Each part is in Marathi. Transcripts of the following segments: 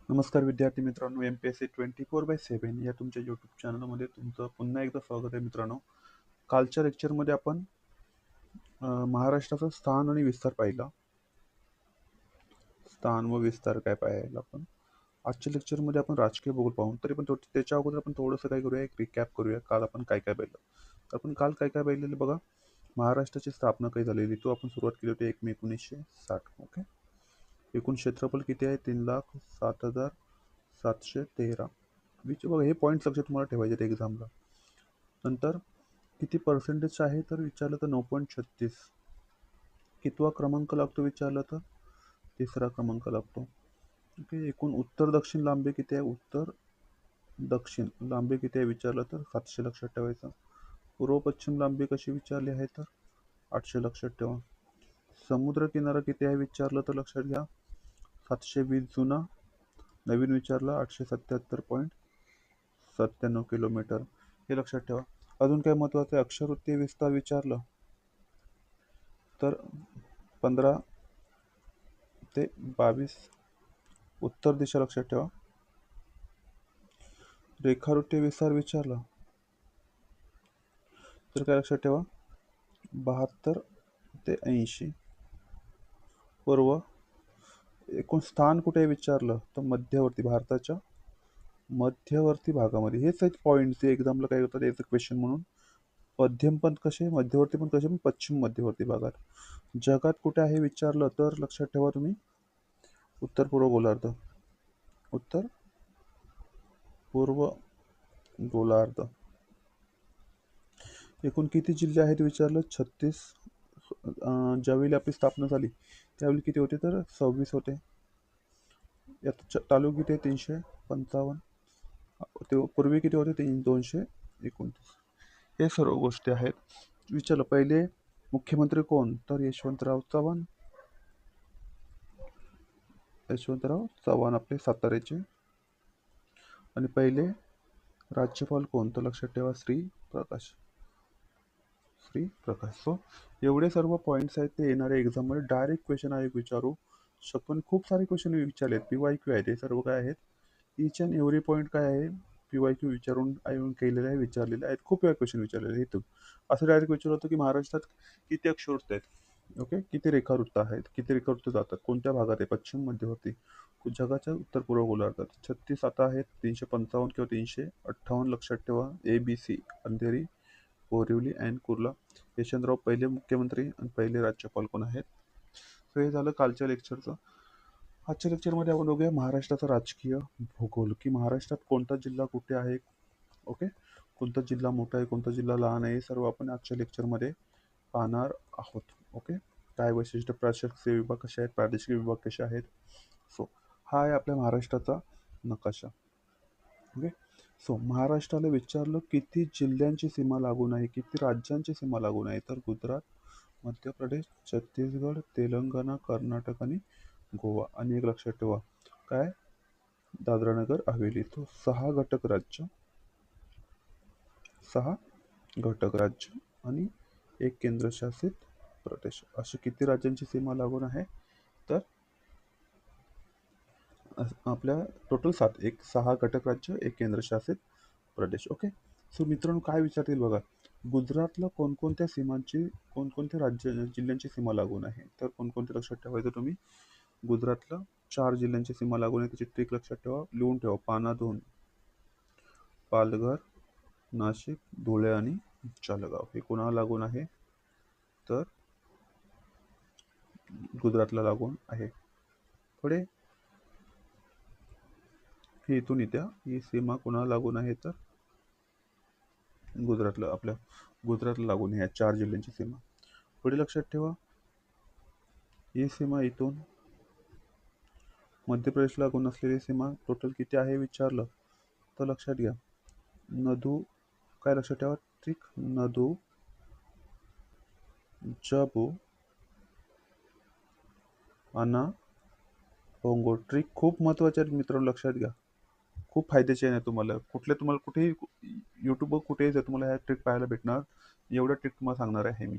नमस्कार विद्यार्थी मित्रांनो, MPSC 24/7 या तुमच्या यूट्यूब चॅनलमध्ये तुमचं पुन्हा एकदा स्वागत आहे मित्रांनो. कालच्या लेक्चरमध्ये आपण महाराष्ट्राचं स्थान आणि विस्तार पाहिला. स्थान व विस्तार काय पाहिला आपण. आजच्या लेक्चरमध्ये आपण राजकीय भूगोल पाहू. तरी पण त्याच्या अगोदर आपण थोडंसं काय करूया, एक रिकॅप करूया. काल आपण काय काय पाहिलं. तर आपण काल काय काय पाहिलेलं बघा. महाराष्ट्राची स्थापना काही झालेली तो आपण सुरुवात केली होती 1 मे 1960. ओके. एकूण क्षेत्रफळ किती आहे? 3,07,713. बघा, हे पॉईंट लक्षात तुम्हाला ठेवायचे आहेत एक्झामला. नंतर किती पर्सेंटेज आहे तर विचारलं तर 9.36. कितवा क्रमांक लागतो विचारलं तर तिसरा क्रमांक लागतो. ओके. एकूण उत्तर दक्षिण लांबी किती आहे? उत्तर दक्षिण लांबी किती आहे विचारलं तर 700 लक्षात ठेवायचं. पूर्व पश्चिम लांबी कशी विचारली आहे तर 800 लक्षात ठेवा. समुद्र किनारा किती आहे विचारलं तर लक्षात घ्या 720 जुना, नवीन विचारला 877.97 किलोमीटर. हे लक्षात ठेवा. अजून काय महत्वाचं आहे? अक्षरवृत्तीय विस्तार विचारलं तर 15 ते 22 उत्तर दिशा लक्षात ठेवा. रेखावृत्तीय विस्तार विचारला तर काय लक्षात ठेवा 72 ते 80. पूर्व. एकूण स्थान कुठे विचारलं तर मध्यवर्ती, भारताच्या मध्यवर्ती भागामध्ये. हेच आहेत पॉईंट जे एक्झामला काय होतात याचं क्वेश्चन म्हणून. मध्यम पण कसे, मध्यवर्ती पण कसे, पश्चिम मध्यवर्ती भागात. जगात कुठे आहे विचारलं तर लक्षात ठेवा तुम्ही उत्तर पूर्व गोलार्ध. उत्तर पूर्व गोलार्ध. एकूण किती जिल्हे आहेत विचारलं 36. ज्यावेळी आपली स्थापना झाली त्यावेळी किती होते तर 26 होते. यात तालुके किती 355. ते पूर्वी किती होते 229. हे सर्व गोष्टी आहेत. विचारलं पहिले मुख्यमंत्री कोण तर यशवंतराव चव्हाण. यशवंतराव चव्हाण आपले साताऱ्याचे. आणि पहिले राज्यपाल कोण तर लक्षात ठेवा श्रीप्रकाश. सो एवढे सर्व पॉईंट्स आहेत ते येणाऱ्या एक्झाममध्ये डायरेक्ट क्वेश्चन आहे विचारू शकतो. खूप सारे क्वेश्चन विचारलेत. PYQ आहेत, हे सर्व काय आहेत इच अँड एव्हरी पॉईंट काय आहे PYQ विचारून केलेले आहे, विचारलेले आहेत. खूप वेळा क्वेश्चन विचारलेले आहेत. असं डायरेक्ट विचारलं होतं की महाराष्ट्रात किती अक्षरवृत्त आहेत. ओके. किती रेखावृत्त आहेत, किती रेखावृत्त जातात, कोणत्या भागात आहे, पश्चिम मध्यवर्ती, जगाच्या उत्तर पूर्व गोलार्धात. 36 आता आहेत. 355 किंवा 358 लक्षात ठेवा. ABC Andheri, Borivali and Kurla. यशवंतराव पहिले मुख्यमंत्री आणि पहिले राज्यपाल कोण आहेत. सो हे झालं कालच्या लेक्चरचं. आजच्या लेक्चरमध्ये आपण बघूया महाराष्ट्राचा राजकीय भूगोल, की महाराष्ट्रात कोणता जिल्हा कुठे आहे. ओके. कोणता जिल्हा मोठा आहे, कोणता जिल्हा लहान आहे, हे सर्व आपण आजच्या लेक्चरमध्ये पाहणार आहोत. ओके. काय वैशिष्ट्य, प्रशासकीय विभाग कसे आहेत, प्रादेशिक विभाग कसे आहेत. सो हा आहे आपल्या महाराष्ट्राचा नकाशा. ओके. सो महाराष्ट्राला विचारलं किती जिल्ह्यांची सीमा लागून आहे, किती राज्यांची सीमा लागून आहे तर गुजरात, मध्य प्रदेश, छत्तीसगड, तेलंगणा, कर्नाटक आणि गोवा. आणि एक लक्षात ठेवा काय दादरा नगर हवेली. तो 6 घटक राज्य, 6 घटक राज्य आणि एक केंद्रशासित प्रदेश. अशी किती राज्यांची सीमा लागून आहे तर आपल्या टोटल 7. एक 6 घटक राज्य, एक केंद्रशासित प्रदेश. ओके. सो मित्रांनो काय विचारतील बघा, गुजरातला कोणकोणत्या सीमांची, कोणकोणत्या राज्य जिल्ह्यांची सीमा लागून आहे तर कोणकोणते लक्षात ठेवायचं तुम्ही. गुजरातला 4 जिल्ह्यांची सीमा लागून आहे. त्याची ट्रिक लक्षात ठेवा, लिहून ठेवा. पानाधोन, पालघर, नाशिक, धुळे आणि जळगाव. हे कोणाला लागून आहे तर गुजरातला लागून आहे. पुढे ही इथून इथ्या ही सीमा कोणाला लागून आहे तर गुजरातला, आपल्या गुजरातला लागून ह्या 4 जिल्ह्यांची सीमा. पुढे लक्षात ठेवा ही सीमा इथून मध्य प्रदेशला लागून असलेली सीमा टोटल किती आहे विचारलं तर लक्षात घ्या नदू, काय लक्षात ठेवा ट्रिक, नदू जबू अना पोंगो. ट्रिक खूप महत्वाचे आहेत मित्रांनो, लक्षात घ्या. खूप फायद्याचे आहे तुम्हाला. तुम्हाला कुठेही यूट्यूबवर कुठेही जर तुम्हाला ह्या ट्रिक पाहायला भेटणार, एवढ्या ट्रिक तुम्हाला सांगणार आहे मी.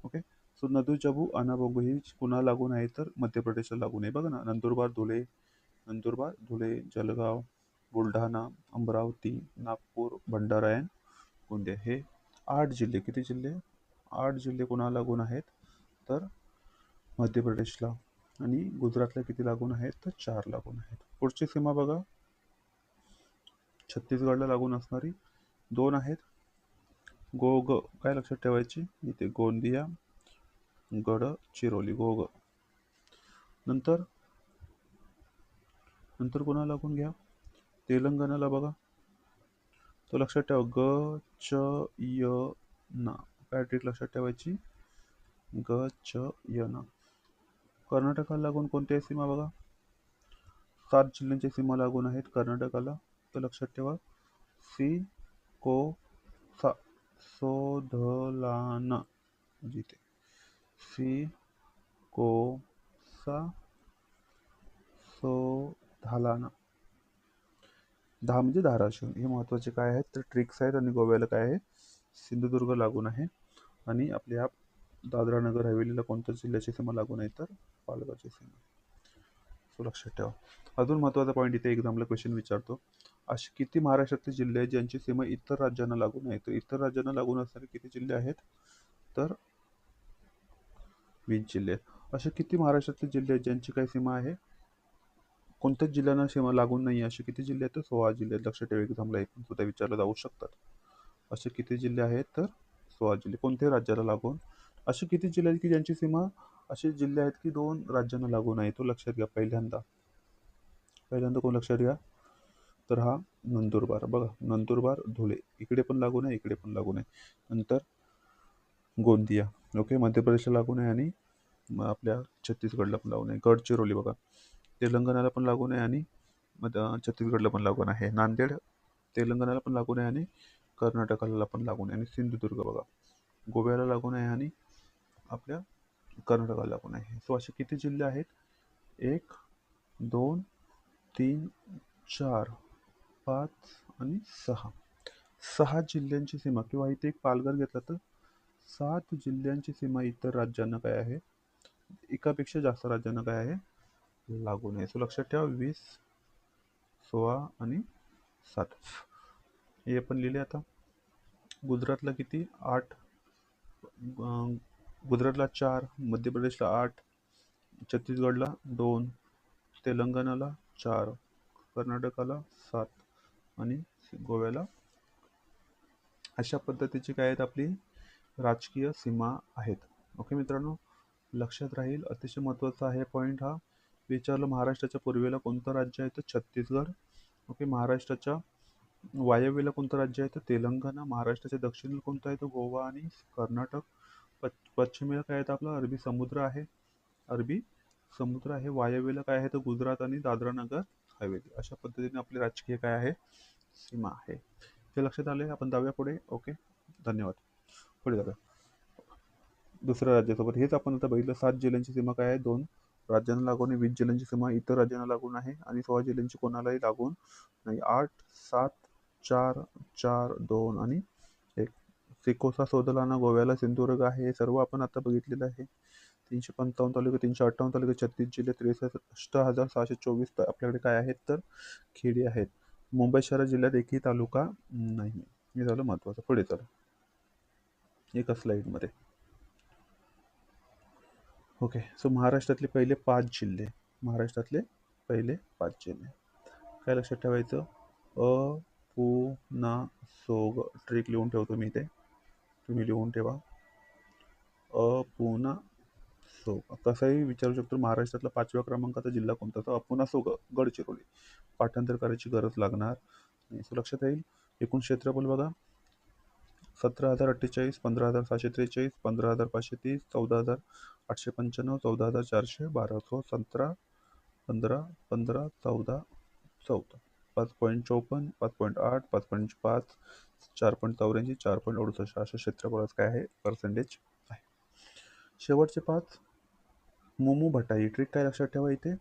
ओके. सो नदू जबू अना बोंगो ही कुणाला लागून आहे तर मध्य प्रदेशला लागून आहे. बघा ना, नंदुरबार, धुळे नंदुरबार, धुळे, जळगाव, बुलढाणा, अमरावती, नागपूर, भंडारा आणि गोंदिया हे 8 जिल्हे. किती जिल्हे? 8 जिल्हे कोणाला लागून आहेत? तर मध्य प्रदेशला. आणि गुजरातला किती लागून आहेत? तर 4 लागून आहेत. पुढची सीमा बघा, छत्तीसगडला लागून असणारी 2 आहेत. काय लक्षात ठेवायची? इथे गोंदिया, गडचिरोली, नंतर नंतर कोणाला लागून घ्या? तेलंगणाला बघा, तो लक्षात ठेवा, च य ना. काय ट्रिक लक्षात ठेवायची? च य ना. कर्नाटकाला लागून कोणत्या सीमा बघा? 7 जिल्ह्यांच्या सीमा लागून आहेत कर्नाटकाला. तर लक्षात ठेवा, सी को सा सोधलाना. जिथे सी को सा सोधालाना. 10 म्हणजे धाराशिव. हे महत्त्वाचे काय आहेत तर ट्रिक्स आहेत. आणि गोव्याला काय आहे? सिंधुदुर्ग लागून आहे. आणि आपल्या दादरा नगर हवेलीला कोणत्या जिल्ह्याची सीमा लागून आहे? तर पालघरची सीमा. सो लक्षात ठेवा. अजून महत्त्वाचा पॉईंट इथे एक्झामला क्वेश्चन विचारतो, असे किती महाराष्ट्रातले जिल्हे आहेत ज्यांची सीमा इतर राज्यांना लागून आहे? तर इतर राज्यांना लागून असणारे किती जिल्हे आहेत? तर 20 जिल्हे आहेत. असे किती महाराष्ट्रातले जिल्हे आहेत ज्यांची काय सीमा आहे? कोणत्याच जिल्ह्यांना सीमा लागून नाही असे किती जिल्हे आहेत? तर 16 जिल्हे आहेत. लक्षात ठेवा, एक्झामला हे पण सुद्धा विचारले जाऊ शकतात. असे किती जिल्हे आहेत? तर 16 जिल्हे. कोणत्याही राज्याला लागून. असे किती जिल्हे आहेत की ज्यांची सीमा असे जिल्हे आहेत की 2 राज्यांना लागून आहे? तो लक्षात घ्या. पहिल्यांदा कोण लक्षात घ्या? तर हा नंदुरबार. बघा, नंदुरबार, धुळे इकडे पण लागून आहे, इकडे पण लागून आहे. नंतर गोंदिया, ओके, मध्य प्रदेशला लागून आहे. आणि आपल्या छत्तीसगडला पण लागून आहे. गडचिरोली बघा, तेलंगणाला पण लागून आहे आणि छत्तीसगडला पण लागून आहे. नांदेड तेलंगणाला पण लागून आहे आणि कर्नाटकाला पण लागून आहे. आणि सिंधुदुर्ग बघा, गोव्याला लागून आहे आणि आपल्या कर्नाटकाला लागून आहे. सो असे किती जिल्हे आहेत? 1, 2, 3, 4, 5 आणि 6. 6 जिल्ह्यांची सीमा, किंवा इथे एक पालघर घेतला तर 7 जिल्ह्यांची सीमा इतर राज्यांना काय आहे? एकापेक्षा जास्त राज्यांना काय आहे? लागून आहे. सो लक्षात ठेवा, 20, 16 आणि 7. हे पण लिहिले. आता गुजरातला किती? 8, गुजरातला 4, मध्य प्रदेशला 8, छत्तीसगडला 2, तेलंगणाला 4, कर्नाटकाला 7 आणि गोव्याला. अशा पद्धतीची काय आहेत आपली राजकीय सीमा आहेत. ओके मित्रांनो, लक्षात राहील. अतिशय महत्त्वाचा आहे पॉईंट हा. विचारलं महाराष्ट्राच्या पूर्वेला कोणतं राज्य आहे? तर छत्तीसगड. ओके, महाराष्ट्राच्या वायव्येला कोणतं राज्य आहे? तर तेलंगणा. महाराष्ट्राच्या दक्षिणेला कोणतं आहे? तर गोवा आणि कर्नाटक. पश्चिमेला काय आहे? तर आपला अरबी समुद्र आहे. वायव्येला काय आहे? तर गुजरात आणि दादरा नगर हवेली. अशा पद्धतीने आपली राजकीय काय आहे? सीमा आहे. हे लक्षात आले. आपण जाऊया पुढे. ओके, धन्यवाद. पुढे जाऊया दुसऱ्या राज्यासोबत. हेच आपण आता बघितलं. 7 जिल्ह्यांची सीमा काय आहे? 2 राज्यांना लागून आहे. 20 जिल्ह्यांची सीमा इतर राज्यांना लागून आहे. आणि 16 जिल्ह्यांची कोणालाही लागून नाही. 8, 7, 4, 4, 2 आणि 1. सिकोसा सोदलाना, गोव्याला सिंधुदुर्ग आहे. हे सर्व आपण आता बघितलेलं आहे. 355 तालुके, 358 तालुके, 36 जिल्हे, 63,624 आपल्याकडे काय आहेत? तर खेडे आहेत. मुंबई शहर जिल्ह्यात एकही तालुका नाही. हे झालं महत्त्वाचं. पुढे चला एका स्लाइडमध्ये. ओके, सो महाराष्ट्रातले पहिले 5 जिल्हे. महाराष्ट्रातले पहिले 5 जिल्हे काय लक्षात ठेवायचं? अ, पु, ना, सोग. ट्रिक लिहून ठेवतो मी इथे, तुम्ही लिहून ठेवा. अ, पु, ना, सोग. कसंही विचारू शकतो. महाराष्ट्रातला 5व्या क्रमांकाचा जिल्हा कोणता? तर अपुना सोग, गडचिरोली. पाठांतर करायची गरज लागणार नाही. सो लक्षात येईल. एकूण क्षेत्रफळ बघा, 17,048, 15,743, 15,530, 14,895, 14,412. सो 17, 15, 14, 14. 5.54, 5.8, 5.5, 4.84, 4.68 अशा क्षेत्रफळाचं काय आहे? पर्सेंटेज आहे. शेवटचे 5 मुमू भटाई. ट्रिक काय लक्षात ठेवा इथे?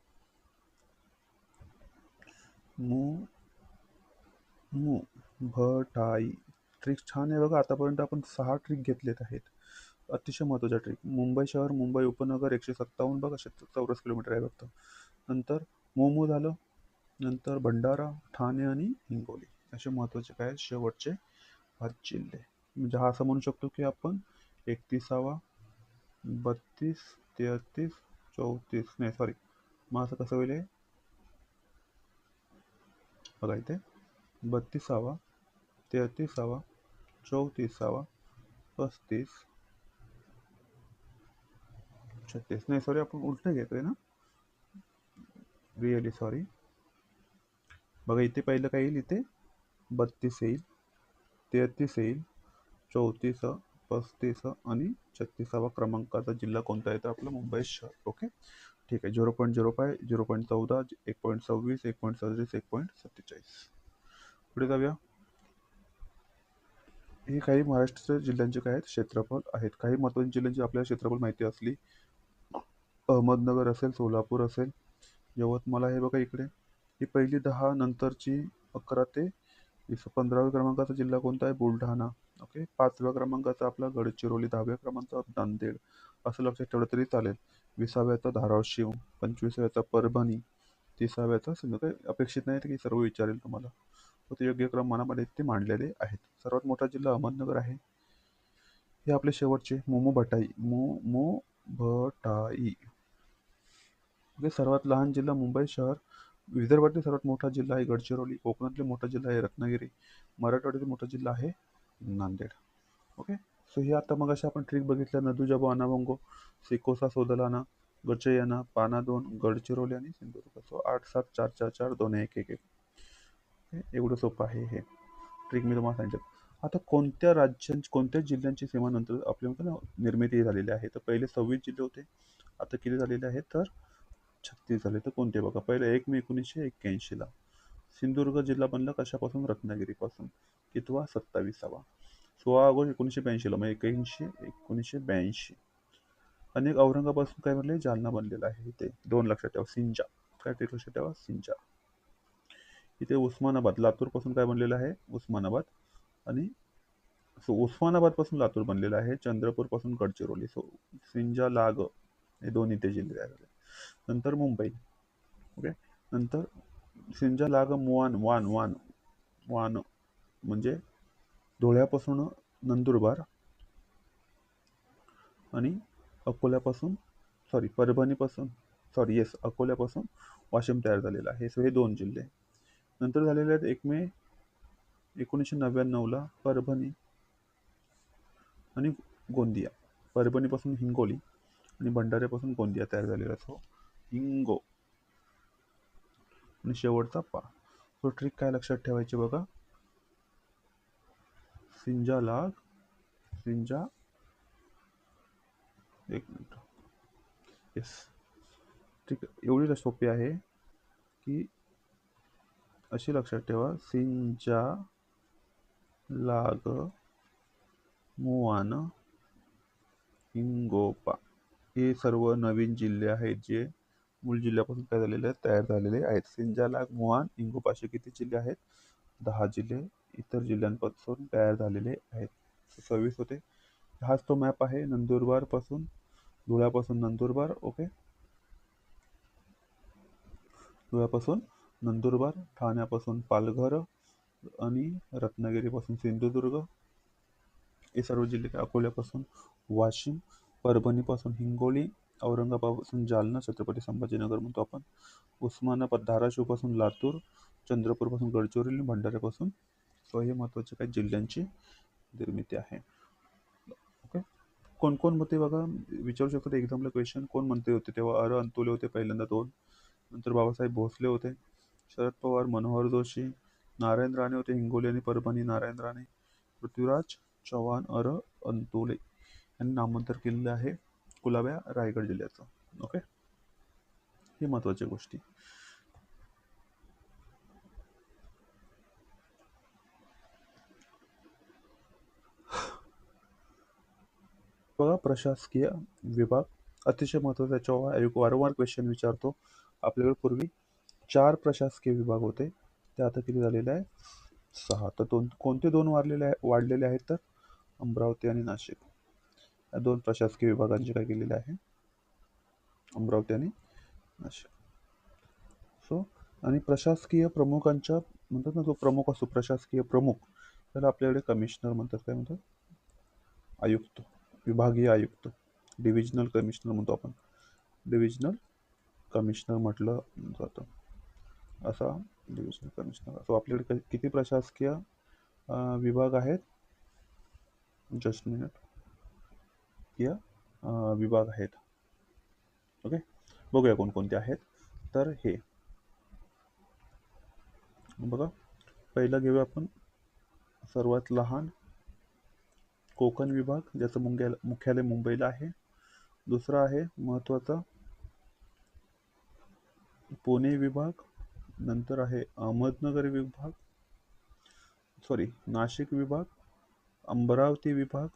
मू भटाई. ट्रिक छान आहे बघा. आतापर्यंत आपण 6 ट्रिक घेतलेत आहेत. अतिशय महत्त्वाच्या ट्रिक. मुंबई शहर, मुंबई उपनगर 157 बघा, चौरस किलोमीटर आहे फक्त. नंतर मोमो झालं, नंतर भंडारा, ठाणे आणि हिंगोली असे महत्त्वाचे काय शेवटचे 5 जिल्हे. म्हणजे हा असं म्हणू शकतो की आपण 31वा, 32, 33, 34 नाही सॉरी, मग असं कसं होईल हे? बघा इथे 32वा, 33वा, 34वा, 35, 36 नाही सॉरी आपण उलट घेतोय ना, रिअली सॉरी. बघा इथे पहिलं काय येईल, इथे 32 येईल, 33 येईल, 34, 35 आणि 36वा क्रमांकाचा जिल्हा कोणता येतो आपला मुंबई शहर. ओके ठीक आहे. 0.05, 0.14, 1.26, 1.37, 1.47. पुढे जाऊया. हे काही महाराष्ट्राच्या जिल्ह्यांचे काय आहेत क्षेत्रफळ आहेत. काही महत्त्वाच्या जिल्ह्यांची आपल्याला क्षेत्रफळ माहिती असली, अहमदनगर असेल, सोलापूर असेल, यवतमाळ आहे बघा इकडे. ही पहिली 10 नंतरची 11 ते 15व्या क्रमांकाचा जिल्हा कोणता आहे? बुलढाणा. ओके 5व्या क्रमांकाचा आपला गडचिरोली, 10व्या क्रमांकाचा नांदेड असं लक्षात ठेवलं तरी चालेल. 20व्याचा धाराशिव, 25व्याचा परभणी, 30व्याचा काही अपेक्षित नाही की सर्व विचारेल तुम्हाला, ते योग्य क्रमामध्ये ते मांडलेले आहेत. सर्वात मोठा जिल्हा अहमदनगर आहे. हे आपले शेवटचे मोमोभटाई, मोमोभटाई. ओके सर्वात लहान जिल्हा मुंबई शहर. विदर्भातील सर्वात मोठा जिल्हा आहे गडचिरोली. कोकणातील मोठा जिल्हा आहे रत्नागिरी. मराठवाड्यातील मोठा जिल्हा आहे नांदेड. ओके सो ही आता मग अशा आपण ट्रिक बघितल्या. नदुजाबो, अनावंगो, सिकोसा, सोदलाना, गचयना, पाना 2, गडचिरोली आणि सिंधुदुर्ग. सो 8, 7, 4, 4, 4, 2, 1, 1, 1. एवढं सोपं आहे हे ट्रिक मी तुम्हाला सांगितलं. आता कोणत्या राज्यांची, कोणत्या जिल्ह्यांची सीमानंतर आपल्या निर्मिती झालेली आहे? तर पहिले 26 जिल्हे होते, आता किती झालेले आहेत? तर 36 झाले. तर कोणते बघा. पहिले 1 मे 1981ला सिंधुदुर्ग जिल्हा बनला कशापासून? रत्नागिरीपासून. कितवा? 27वा. 16 ऑगस्ट 1982ला मग 1982. अनेक औरंगाबादपासून काय बनले? जालना बनलेला आहे. इथे 2 लक्षात ठेवा. सिंजा काय ते लक्षात ठेवा, सिंजा. इथे उस्मानाबाद, लातूर पासून काय बनलेलं आहे? उस्मानाबाद. आणि उस्मानाबाद पासून लातूर बनलेला आहे. चंद्रपूर पासून गडचिरोली. सो सिंजा लाग हे दोन इथे जिल्हे आहेत. नंतर मुंबई. ओके नंतर सिंजा लाग मुआन, वान वान वान म्हणजे धुळ्यापासून नंदुरबार आणि अकोल्यापासून सॉरी परभणीपासून सॉरी येस अकोल्यापासून वाशिम तयार झालेला आहे. सो हे 2 जिल्हे नंतर झालेले आहेत. 1 मे 1999ला परभणी आणि गोंदिया. परभणीपासून हिंगोली आणि भंडाऱ्यापासून गोंदिया तयार झालेला. सो हिंगो आणि शेवटचा पा. सो ट्रिक काय लक्षात ठेवायची बघा. सिंजा लाग, सिंजा, एक मिनिट, येस ठीक आहे. एवढी सोपी आहे की अशी लक्षात ठेवा. सिंजा लाग मुआन हिंगोपा हे सर्व नवीन जिल्हे आहेत जे मूळ जिल्ह्यापासून काय झालेले आहेत? तयार झालेले आहेत. सिंजा लाग मुआन हिंगोपा असे किती जिल्हे आहेत? 10 जिल्हे इतर जिल्ह्यांपासून तयार झालेले आहेत. 26 होते. हाच तो मॅप आहे. नंदुरबार पासून धुळ्यापासून नंदुरबार. ओके धुळ्यापासून नंदुरबार, ठाण्यापासून पालघर आणि रत्नागिरीपासून सिंधुदुर्ग हे सर्व जिल्हे. अकोल्यापासून वाशिम, परभणीपासून हिंगोली, औरंगाबादपासून जालना, छत्रपती संभाजीनगर म्हणतो आपण, उस्मानाबाद, धाराशिवपासून लातूर, चंद्रपूरपासून गडचिरोली, भंडाऱ्यापासून. सो हे महत्त्वाचे काही जिल्ह्यांची निर्मिती आहे. ओके कोण कोण होते बघा. विचारू शकतात एक्झामला क्वेश्चन. कोण म्हणते होते तेव्हा? अंतुले होते पहिल्यांदा 2, नंतर बाबासाहेब भोसले होते, शरद पवार, मनोहर जोशी, नारायण राणे होते हिंगोली आणि परभणी, नारायण राणे, पृथ्वीराज चव्हाण, अंतुले यांनी नामांतर केलेलं आहे कुलाब्या रायगड जिल्ह्याचं. ओके ही महत्वाच्या गोष्टी. बघा प्रशासकीय विभाग अतिशय महत्वाचा. याच्यावर आयोग वारंवार क्वेश्चन विचारतो. आपल्याकडे पूर्वी 4 प्रशासकीय विभाग होते, ते आता किती झालेले आहे? 6. तर कोणते 2 वाढलेले आहेत? तर अमरावती आणि नाशिक या 2 प्रशासकीय विभागांचे काय केलेले आहे? अमरावती आणि नाशिक. सो आणि प्रशासकीय प्रमुखांच्या म्हणतात ना, जो प्रमुख असतो प्रशासकीय प्रमुख, त्याला आपल्याकडे कमिशनर म्हणतात. काय म्हणतात? आयुक्त, विभागीय आयुक्त, डिव्हिजनल कमिशनर म्हणतो आपण. डिव्हिजनल कमिशनर म्हटलं जातं. असा डिव्हिजनल कमिशनर. असो आपल्याकडे किती प्रशासकीय विभाग आहेत? Just minute. या विभाग आहेत. ओके, बघूया कोणकोणते आहेत. तर हे बघा, पहिला घेऊया आपण सर्वात लहान कोकण विभाग, ज्याचं मुख्यालय मुंबईला आहे. दुसरा आहे महत्त्वाचा पुणे विभाग. नंतर आहे अहमदनगर विभाग, सॉरी नाशिक विभाग, अमरावती विभाग,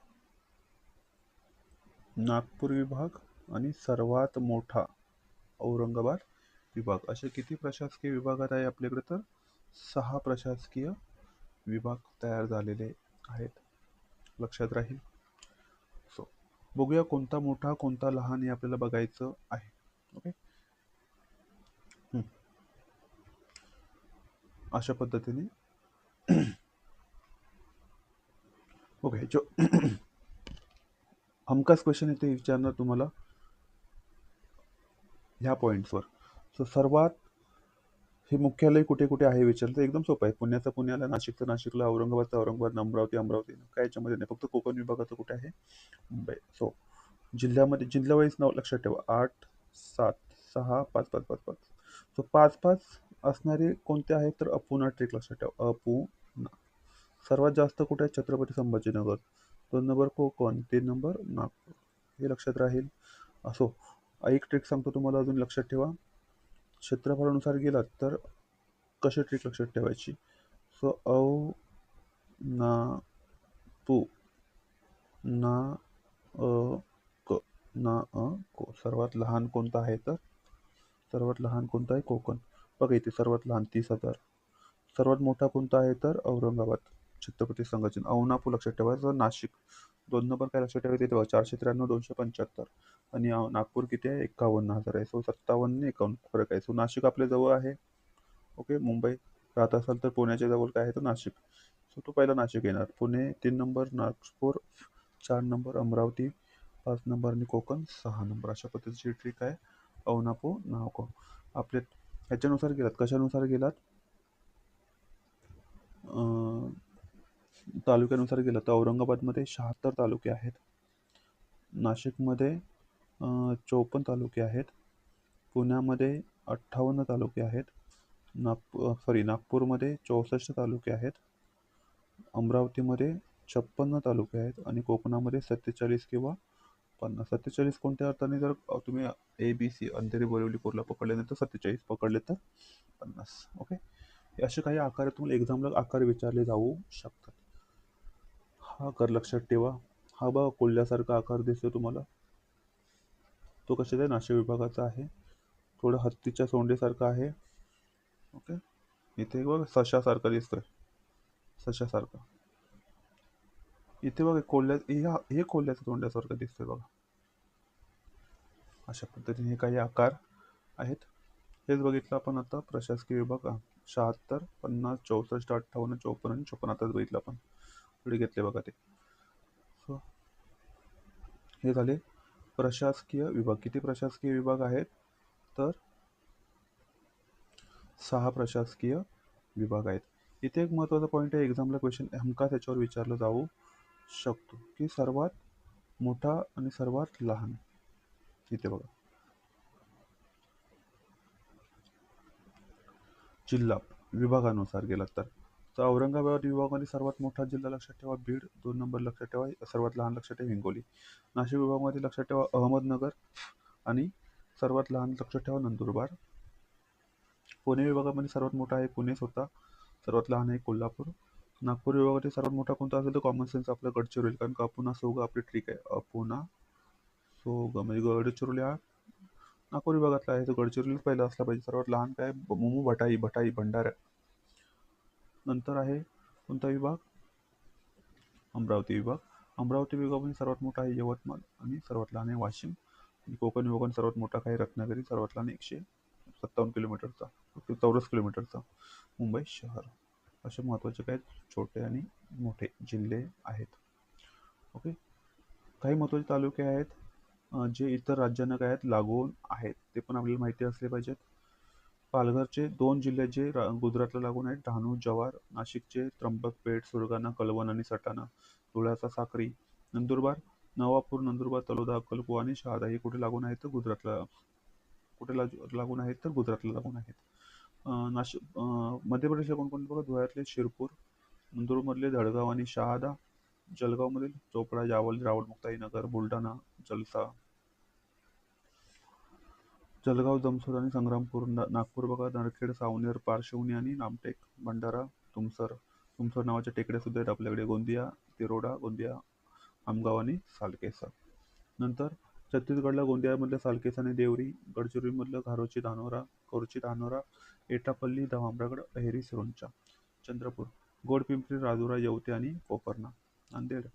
नागपूर विभाग आणि सर्वात मोठा औरंगाबाद विभाग. असे किती प्रशासकीय विभागात आहे आपल्याकडे? तर 6 प्रशासकीय विभाग तयार झालेले आहेत. लक्षात राहील. सो बघूया कोणता मोठा कोणता लहान हे आपल्याला बघायचं आहे. ओके, अशा पद्धतीने ओके. जो हमखास क्वेश्चन येते विचारणार तुम्हाला ह्या पॉईंट्सवर. सो सर्वात हे मुख्यालय कुठे कुठे आहे विचारलं तर एकदम सोपं आहे. पुण्याचं पुण्याला, नाशिकचं नाशिकला, औरंगाबादचं औरंगाबाद, अमरावती अमरावती. काय याच्यामध्ये नाही, फक्त कोकण विभागाचं कुठे आहे? मुंबई. सो जिल्ह्यामध्ये जिल्हा वाईज नाव लक्षात ठेवा. 8, 7, 6, 5, 5, 5, 5. सो 5 5 असणारे कोणते आहेत? तर अपुना ट्रिक लक्षात ठेवा. अपुना. सर्वात जास्त कुठे आहे? छत्रपती संभाजीनगर. 2 number Konkan, 3 number Nagpur. हे लक्षात राहील. असो, एक ट्रिक सांगतो तुम्हाला अजून लक्षात ठेवा. क्षेत्रफळानुसार गेलात तर कशी ट्रिक लक्षात ठेवायची? सो ना पू ना अ क ना को. सर्वात लहान कोणता आहे? तर सर्वात लहान कोणता आहे? कोकण. बघा इथे सर्वात लहान 30,000. सर्वात मोठा कोणता आहे? तर औरंगाबाद छत्रपती संभाजी. औनापू लक्षात ठेवायचं. नाशिक 2 नंबर काय लक्षात ठेवायचे तेव्हा 493 275. आणि नागपूर किती आहे? 51,000 आहे. सो 57 51 फरक आहे. सो नाशिक आपल्या जवळ आहे. ओके, मुंबई राहत असाल तर पुण्याच्या जवळ काय आहे? तर नाशिक. सो तो पहिला नाशिक येणार. Pune 3 number, Nagpur 4 number, Amravati 5 number आणि कोकण 6 नंबर. अशा पद्धतीची ट्रिक आहे. औनापू नावको. आपले ह्याच्यानुसार गेलात, कशानुसार गेलात? तालुक्यानुसार गेलं तर औरंगाबादमध्ये 76 तालुके आहेत. नाशिकमध्ये 54 तालुके आहेत. पुण्यामध्ये 58 तालुके आहेत. नागपूरमध्ये 64 तालुके आहेत. अमरावतीमध्ये 56 तालुके आहेत आणि कोकणामध्ये 47 किंवा 50. 47 कोणत्या अर्थाने? जर तुम्ही ABC अंधेरी बोरिवली कुर्ला पकडले नाही तर 47, पकडले तर 50. ओके, असे काही आकार तुम्हाला एक्झामला आकार विचारले जाऊ शकतात. हा आकार लक्षात ठेवा. हा बघा कोल्ह्यासारखा आकार दिसतो तुम्हाला, तो कशाचा आहे? नाशिक विभागाचा आहे. थोडं हत्तीच्या सोंडेसारखा आहे. ओके, इथे बघा सशासारखा दिसतोय, सशासारखा. इथे बघा हे कोल्ह्याच्या तोंडासारखं दिसतोय बघा. अशा पद्धतीने काही आकार आहेत. हेच बघितलं आपण आता प्रशासकीय विभाग. 76, 50, 64, 58, 54 आणि 54 आताच बघितलं आपण. पुढे घेतले बघा ते. सो हे झाले प्रशासकीय विभाग. किती प्रशासकीय विभाग आहेत? तर 6 प्रशासकीय विभाग आहेत. इथे एक महत्त्वाचा पॉईंट आहे, एक्झामला क्वेश्चन हमखास याच्यावर विचारला जाऊ शकतो की सर्वात मोठा आणि सर्वात लहान. इथे बघा, जिल्हा विभागानुसार गेलात तर औरंगाबाद विभागामध्ये सर्वात मोठा जिल्हा लक्षात ठेवा बीड. 2 नंबर लक्षात ठेवा. सर्वात लहान लक्षात ठेवा हिंगोली. नाशिक विभागामध्ये लक्षात ठेवा अहमदनगर आणि सर्वात लहान लक्षात ठेवा नंदुरबार. पुणे विभागामध्ये सर्वात मोठा आहे पुणे स्वतः, सर्वात लहान आहे कोल्हापूर. नागपूर विभागातील सर्वात मोठा कोणता असेल तर कॉमन सेन्स आपला गडचिरोली, कारण का अपुना सोगा आपली ट्रिक आहे. अपुना सोगा म्हणजे गडचिरोली हा नागपूर विभागातला आहे, तो गडचिरोलीच पहिला असला पाहिजे. सर्वात लहान काय? मोमो भटाई, भंडारा. नंतर आहे कोणता विभाग? अमरावती विभाग. अमरावती विभागामध्ये सर्वात मोठा आहे यवतमाळ आणि सर्वात लहान आहे वाशिम. आणि कोकण विभागात सर्वात मोठा काय? रत्नागिरी, सर्वात लहान 100. 57 किलोमीटरचा, चौरस किलोमीटरचा. मुंबई शहर. असे महत्त्वाचे काही छोटे आणि मोठे जिल्हे आहेत. ओके. काही महत्त्वाचे तालुके आहेत जे इतर राज्यांना काय आहेत लागून आहेत, ते पण आपल्याला माहिती असले पाहिजेत. पालघरचे 2 जिल्हे जे गुजरातला लागून आहेत, डहाणू, जव्हार. नाशिकचे त्र्यंबकपेठ, सुरगाणा, कळवण आणि सटाणा. धुळ्याचा साक्री. नंदुरबार, नवापूर, नंदुरबार, तळोदा, अक्कलकुवा आणि शहादा हे कुठे लागून आहेत तर गुजरातला. लागून आहेत तर गुजरातला लागून आहेत. नाशिक मध्य प्रदेशला कोणकोणते बघा, धुळ्यातले शिरपूर, नंदुरमधले धडगाव आणि शहादा, जळगावमधील चोपडा, जावल, रावळ, मुक्ताईनगर, बुलढाणा, जलसा, जळगाव, दमसर आणि संग्रामपूर. नागपूर बघा, नरखेड, सावनेर, पारशिवनी आणि नामटेक. भंडारा, तुमसर. तुमसर नावाच्या टेकड्या सुद्धा आहेत आपल्याकडे. गोंदिया, तिरोडा, गोंदिया, आमगाव आणि सालकेसा. नंतर छत्तीसगडला गोंदियामधलं सालकेसा आणि देवरी. गडचिरोलीमधलं घारोची, धानोरा, कोरची, धानोरा, एटापल्ली, भामरागड, अहेरी, सिरोंचा. चंद्रपूर, गोडपिंपरी, राजुरा, येवते आणि कोपरना. नांदेड,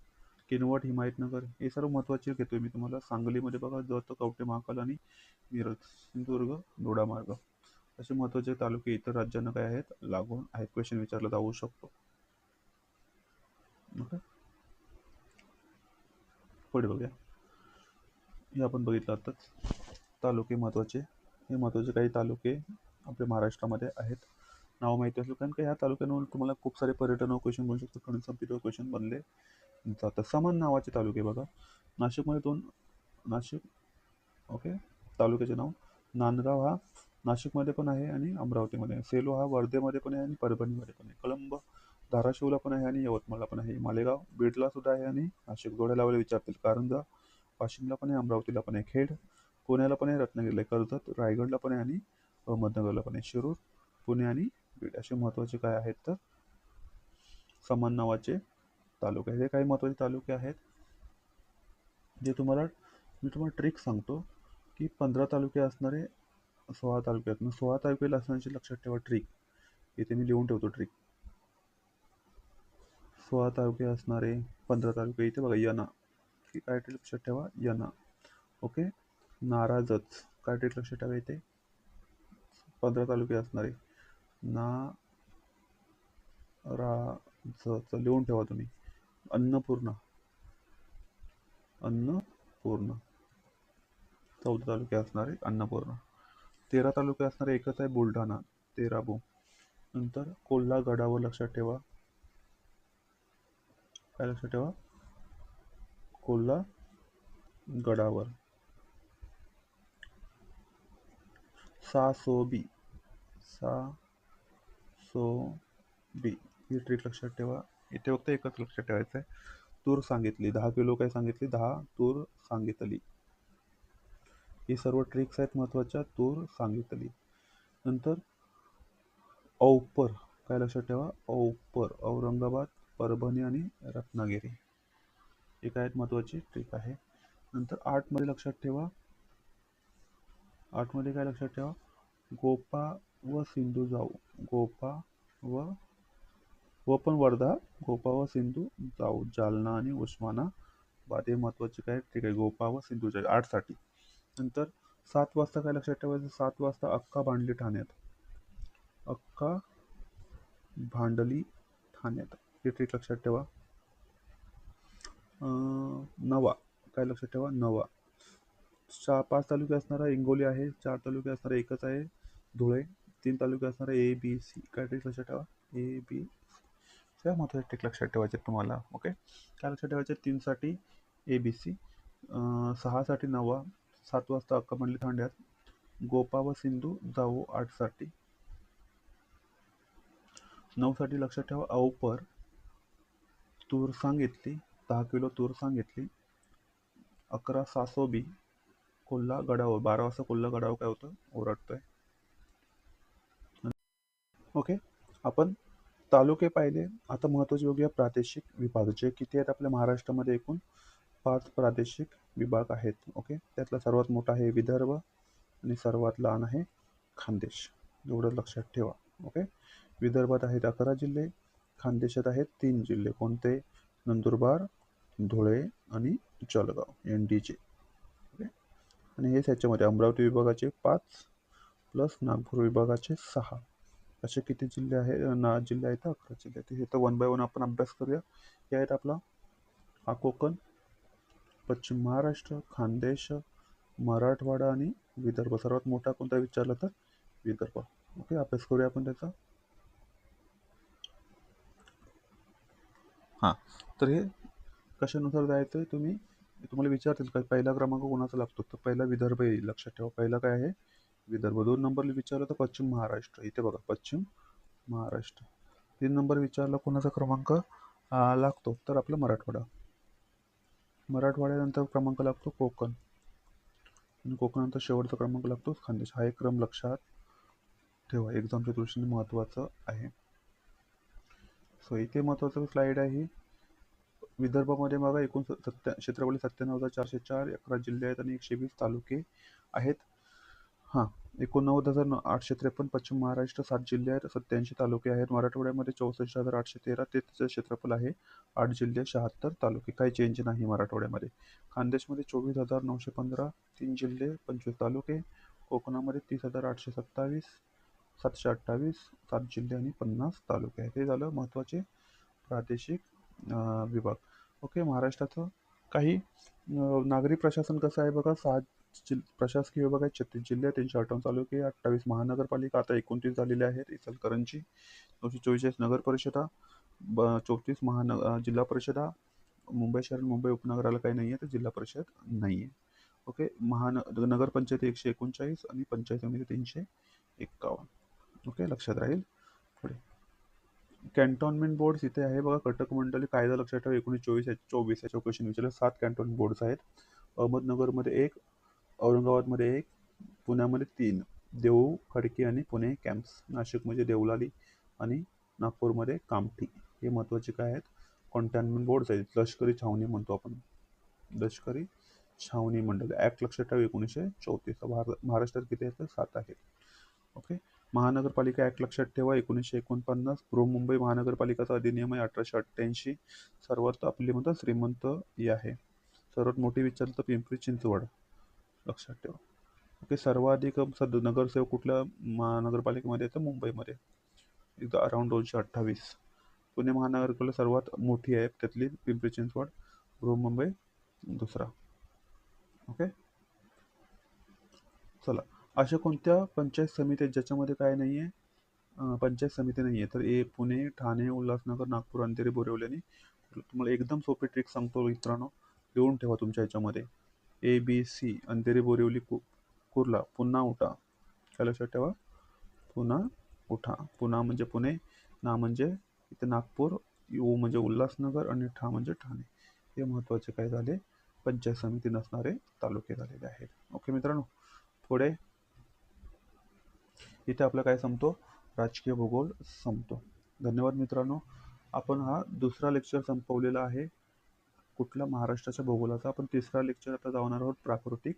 किनवट, हिमायतनगर. हे सर्व महत्त्वाचे घेतोय मी तुम्हाला. सांगलीमध्ये बघा, जत, कवठे महाकाल आणि मिरज. सिंधुदुर्ग, दोडामार्ग. असे महत्त्वाचे तालुके इतर राज्यांना काय आहेत लागून आहेत. क्वेश्चन विचारला जाऊ शकतो. ओके. पुढे बघूया. हे आपण बघितलं आताच तालुके महत्त्वाचे. हे महत्त्वाचे काही तालुके आपल्या महाराष्ट्रामध्ये आहेत. नाव माहिती असलं, कारण की ह्या तालुक्यांवर तुम्हाला खूप सारे पर्यटन क्वेश्चन बनू शकतात, कन्सेप्टिव्ह क्वेश्चन बनले जातात. समान नावाचे तालुके बघा. नाशिकमध्ये 2 नाशिक. ओके. तालुक्याचे नाव नांदगाव हा नाशिकमध्ये पण आहे आणि अमरावतीमध्ये आहे. सेलू हा वर्धेमध्ये पण आहे आणि परभणीमध्ये पण आहे. कळंब धाराशिवला पण आहे आणि यवतमाळला पण आहे. मालेगाव बीडला सुद्धा आहे आणि नाशिक. जोड्या लावायला विचारतील. कारंजा वाशिमला पण आहे, अमरावतीला पण आहे. खेड पुण्याला पण आहे, रत्नागिरीला. कर्जत रायगडला पण आहे आणि अहमदनगरला पण आहे. शिरूर, पुणे आणि बीड असे महत्त्वाचे काय आहेत तर समान नावाचे तालुके. हे काही महत्त्वाचे तालुके आहेत जे मी तुम्हाला ट्रिक सांगतो की 15 तालुके असणारे 16 तालुक्यात. 16 तालुक्याला असण्याची लक्षात ठेवा ट्रिक. इथे मी लिहून ठेवतो ट्रिक. 16 तालुके असणारे 15 तालुके इथे बघा. यना की काय ट्रिक लक्षात ठेवा, यना. ओके. नाराजच काय ट्रिक लक्षात ठेवा इथे. 15 तालुके असणारे ना रा ज लिहून ठेवा तुम्ही. अन्नपूर्णा, अन्नपूर्णा. 14 तालुके असणारे अन्नपूर्णा. 13 तालुके असणारे एकच आहे, बुलढाणा, तेराबू. नंतर कोल्हा गडावर लक्षात ठेवा. काय लक्षात ठेवा, कोल्हा गडावर. सासोबी, सासोबी ही ट्रिक लक्षात ठेवा. इथे फक्त एकच लक्षात ठेवायचं आहे, तूर सांगितली. 10 किलो काय सांगितली, 10 तूर सांगितली. ही सर्व ट्रिक्स आहेत महत्त्वाच्या. तूर सांगितली. नंतर औपर काय लक्षात ठेवा, औपर. औरंगाबाद, परभणी आणि रत्नागिरी. हे काय महत्त्वाची ट्रिक आहे. नंतर 8 मध्ये लक्षात ठेवा. 8 मध्ये काय लक्षात ठेवा, गोपा व सिंधू जाऊ. गोपा व पण वर्धा. गोपा व सिंधू जाऊ. जालना आणि उस्मानाबाद. हे महत्त्वाचे काय ट्रिक आहे, गोपा व सिंधू जाऊ 8 साठी. नंतर 7 वाजता काय लक्षात ठेवायचं, 7 वाजता अक्का भांडली ठाण्यात. अक्का भांडली ठाण्यात. हे ट्रिक लक्षात ठेवा. नवा काय लक्षात ठेवा, नवा. 5 तालुके असणारा हिंगोली आहे. 4 तालुके असणारा एकच आहे, धुळे. 3 तालुके असणारा ए बी सी. काय ट्रिक लक्षात ठेवा, ए बी. त्या महत्त्वाचे ट्रिक लक्षात ठेवायचे तुम्हाला. ओके. काय लक्षात ठेवायचे, 3 साठी ए बी सी, 6 साठी नवा, 7 वाजता अक्का भांडली ठाण्यात, गोपा व सिंधू जाऊ 8 साठी. 9 साठी लक्षात ठेवा औपर. तूर सांगितली, 10 किलो तूर सांगितली. 11 सासोबी. कोल्हा गडावर. 12 वाजता कोल्हा गडावर काय होतं, ओरडतोय. ओके. आपण तालुके पाहिले. आता महत्त्वाचे बघूया प्रादेशिक विभाग. जे किती आहेत आपल्या महाराष्ट्रामध्ये, एकूण 5 प्रादेशिक विभाग आहेत. ओके. त्यातला सर्वात मोठा आहे विदर्भ आणि सर्वात लहान आहे खानदेश. एवढं लक्षात ठेवा. ओके. विदर्भात आहेत 11 जिल्हे, खानदेशात आहेत 3 जिल्हे. कोणते, नंदुरबार, धुळे आणि जळगाव, NDJ. ओके. आणि हेच ह्याच्यामध्ये अमरावती विभागाचे 5 प्लस नागपूर विभागाचे 6. असे किती जिल्हे आहे जिल्हे आहेत? 11 जिल्हे आहेत. हे तर वन बाय वन आपण अभ्यास करूया. हे आहेत आपला हा कोकण, पश्चिम महाराष्ट्र, खानदेश, मराठवाडा आणि विदर्भ. सर्वात मोठा कोणता विचारला तर विदर्भ. ओके, अभ्यास करूया आपण त्याचा. हां, तर हे कशानुसार जायचं आहे तुम्हाला विचारतील का पहिला क्रमांक कोणाचा लागतो, तर पहिला विदर्भ येईल. लक्षात ठेवा, पहिला काय आहे? विदर्भ. 2 नंबरला विचारलं तर पश्चिम महाराष्ट्र. इथे बघा, पश्चिम महाराष्ट्र. 3 नंबर विचारला कोणाचा क्रमांक लागतो, तर आपला मराठवाडा. मराठवाड्यानंतर क्रमांक लागतो कोकण, आणि कोकणानंतर शेवटचा क्रमांक लागतो खानदेश. हा एक क्रम लक्षात ठेवा, एक्झामच्या दृष्टीने महत्त्वाचं आहे. सो इथे महत्त्वाचं स्लाईड आहे. विदर्भामध्ये बघा एकूण क्षेत्रफळ 97,404, 11 जिल्हे आहेत आणि 120 तालुके आहेत. हां, 89,853. पश्चिम महाराष्ट्र 7 जिल्हे आहेत, 87 तालुके आहेत. मराठवाड्यामध्ये 64,813 ते त्याचं क्षेत्रफळ आहे, 8 जिल्हे, 76 तालुके. काही चेंज नाही मराठवाड्यामध्ये. खानदेशमध्ये 24,915, 3 जिल्हे, 25 तालुके. कोकणामध्ये 30,827, 728, 7 जिल्हे आणि 50 तालुके आहेत. हे झालं महत्त्वाचे प्रादेशिक विभाग. ओके, महाराष्ट्राचं काही नागरी प्रशासन कसं आहे बघा. 6 प्रशासकीय विभाग आहेत, 36 जिल्हे आहेत, 358 तालुके, 28 महानगरपालिका, आता 29 झालेल्या आहेत. इचलकरंजी 244 नगर परिषदा, 34 जिल्हा परिषदा. मुंबई शहर, मुंबई उपनगराला काही नाही आहे, तर जिल्हा परिषद नाही आहे. ओके, नगरपंचायती 139 आणि पंचायत समिती 351. ओके, लक्षात राहील. पुढे कॅन्टोन्मेंट बोर्ड्स इथे आहे बघा. कटक मंडली कायदा लक्षात ठेवा, 1924 याच्या क्वेश्चन विचारले. 7 कॅन्टोन्मेंट बोर्ड्स आहेत. अहमदनगरमध्ये 1, औरंगाबादमध्ये 1, पुण्यामध्ये 3, देऊ खडकी आणि पुणे कॅम्प्स. नाशिकमध्ये देवलाली आणि नागपूरमध्ये कामठी. हे महत्त्वाचे काय आहेत? कॅन्टोन्मेंट बोर्ड्स आहेत. लष्करी छावणी म्हणतो आपण, लष्करी छावणी मंडळ. ॲक्ट लक्षात ठेवा, 1934. महाराष्ट्रात किती आहेत? 7 आहेत. ओके, महानगरपालिका ॲक्ट लक्षात ठेवा, 1949. बृहन्मुंबई महानगरपालिकाचा अधिनियम आहे 1888. सर्वात आपली म्हणतात श्रीमंत ही आहे. सर्वात मोठी विचारलं तर पिंपरी चिंचवड. लक्षात ठेवा. ओके, सर्वाधिक नगरसेवक कुठल्या महानगरपालिकेमध्ये तर मुंबईमध्ये, एकदा अराउंड 228. पुणे महानगरपालिका सर्वात मोठी आहे, त्यातली पिंपरी चिंचवड. बृहन्मुंबई दुसरा. ओके, चला. अशा कोणत्या पंचायत समिती आहेत ज्याच्यामध्ये काय नाही आहे? पंचायत समिती नाही आहे, तर पुणे, ठाणे, उल्हासनगर, नागपूर, अंधेरी, बोरिवली. आणि तुम्हाला एकदम सोपी ट्रिक सांगतो मित्रांनो, लिहून ठेवा तुमच्या ह्याच्यामध्ये. ABC, अंधेरी, बोरिवली, कुर्ला. पुन्हा उठा. काय लक्षात ठेवा? पुन्हा उठा. पुन्हा म्हणजे पुणे, ना म्हणजे इथे नागपूर, यू म्हणजे उल्हासनगर आणि ठा म्हणजे ठाणे. हे महत्त्वाचे काय झाले? पंचायत समिती नसणारे तालुके झालेले आहेत. ओके मित्रांनो, पुढे इथे आपलं काय संपतो? राजकीय भूगोल संपतो. धन्यवाद मित्रांनो. आपण हा दुसरा लेक्चर संपवलेला आहे कुठला? महाराष्ट्राच्या भूगोलाचा. आपण तिसरा लेक्चर आता जाणार आहोत प्राकृतिक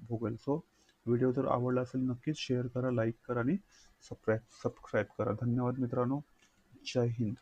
भूगोल. सो व्हिडिओ जर आवडला असेल नक्कीच शेअर करा, लाईक करा आणि सबस्क्राईब करा. धन्यवाद मित्रांनो. जय हिंद.